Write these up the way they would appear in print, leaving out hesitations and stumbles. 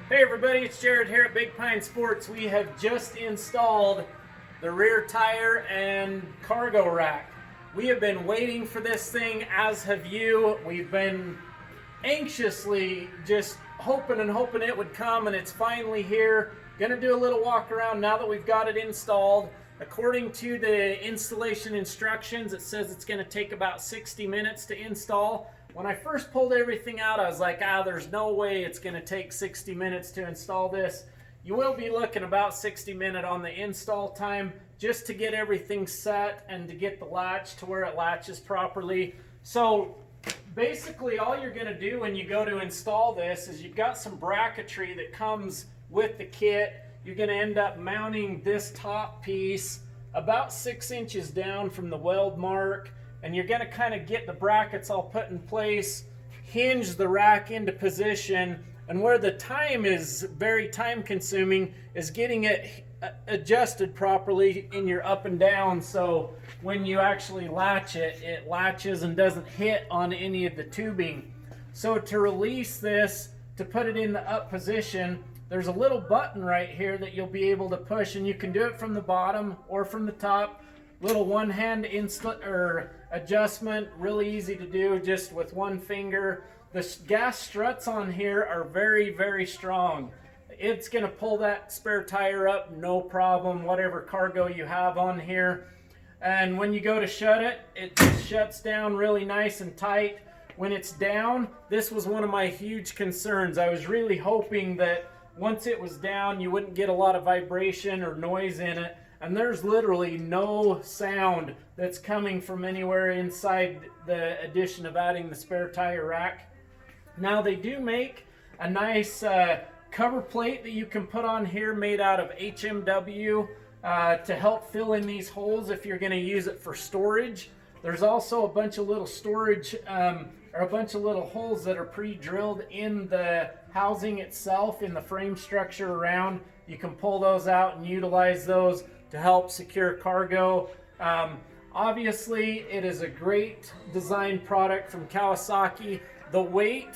Hey everybody, it's Jared here at Big Pine Sports. We have just installed the rear tire and cargo rack. We have been waiting for this thing, as have you. We've been anxiously just hoping it would come, and it's finally here. Gonna do a little walk around now that we've got it installed. According to the installation instructions, it says it's gonna take about 60 minutes to install. When I first pulled everything out, I was like, there's no way it's going to take 60 minutes to install this. You will be looking about 60 minutes on the install time just to get everything set and to get the latch to where it latches properly. So basically all you're going to do when you go to install this is you've got some bracketry that comes with the kit. You're going to end up mounting this top piece about 6 inches down from the weld mark. And you're going to kind of get the brackets all put in place, hinge the rack into position, and where the time is very time consuming is getting it adjusted properly in your up and down, so when you actually latch it, it latches and doesn't hit on any of the tubing. So to release this, to put it in the up position, there's a little button right here that you'll be able to push, and you can do it from the bottom or from the top. Little one-hand adjustment, really easy to do just with one finger. The gas struts on here are very, very strong. It's going to pull that spare tire up, no problem, whatever cargo you have on here. And when you go to shut it, it just shuts down really nice and tight. When it's down, this was one of my huge concerns. I was really hoping that once it was down, you wouldn't get a lot of vibration or noise in it. And there's literally no sound that's coming from anywhere inside the addition of adding the spare tire rack. Now they do make a nice cover plate that you can put on here made out of HMW to help fill in these holes if you're going to use it for storage. There's also a bunch of little storage or a bunch of little holes that are pre-drilled in the housing itself, in the frame structure around. You can pull those out and utilize those to help secure cargo. Obviously, it is a great design product from Kawasaki. The weight,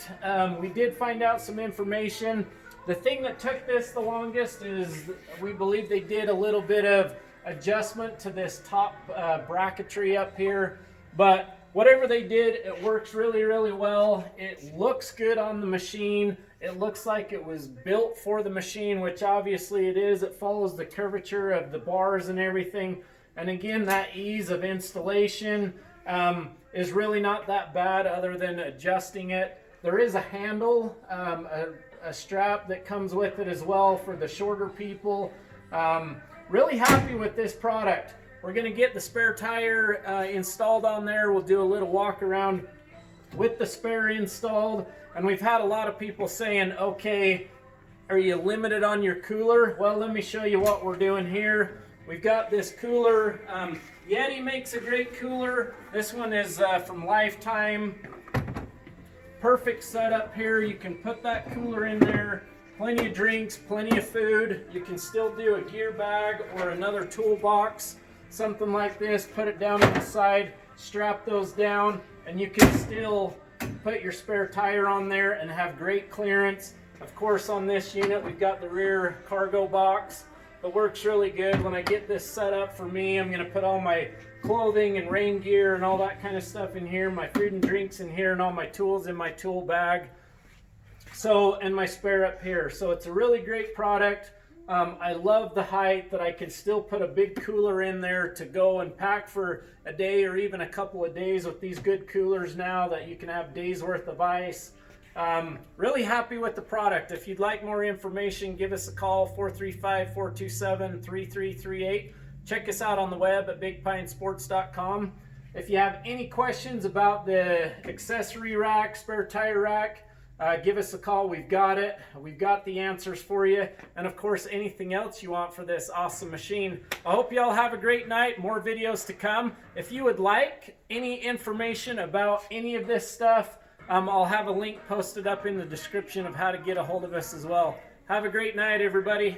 we did find out some information. The thing that took this the longest is we believe they did a little bit of adjustment to this top bracketry up here. But whatever they did, it works really, really well. It looks good on the machine. It looks like it was built for the machine, which obviously it is. It follows the curvature of the bars and everything. And again, that ease of installation is really not that bad other than adjusting it. There is a handle, a strap that comes with it as well for the shorter people. Really happy with this product. We're going to get the spare tire installed on there. We'll do a little walk around with the spare installed. And we've had a lot of people saying, okay, are you limited on your cooler? Well, let me show you what we're doing here. We've got this cooler. Yeti makes a great cooler. This one is from Lifetime. Perfect setup here. You can put that cooler in there. Plenty of drinks, plenty of food. You can still do a gear bag or another toolbox, something like this. Put it down on the side, strap those down, and you can still put your spare tire on there and have great clearance. Of course, on this unit we've got the rear cargo box that works really good. When I get this set up for me, I'm going to put all my clothing and rain gear and all that kind of stuff in here, my food and drinks in here, and all my tools in my tool bag, so, and my spare up here. So it's a really great product. I love the height that I can still put a big cooler in there to go and pack for a day or even a couple of days with these good coolers now that you can have days worth of ice. Really happy with the product. If you'd like more information, give us a call, 435-427-3338. Check us out on the web at bigpinesports.com. If you have any questions about the accessory rack, spare tire rack, give us a call. We've got it. We've got the answers for you. And of course, anything else you want for this awesome machine. I hope you all have a great night. More videos to come. If you would like any information about any of this stuff, I'll have a link posted up in the description of how to get a hold of us as well. Have a great night, everybody.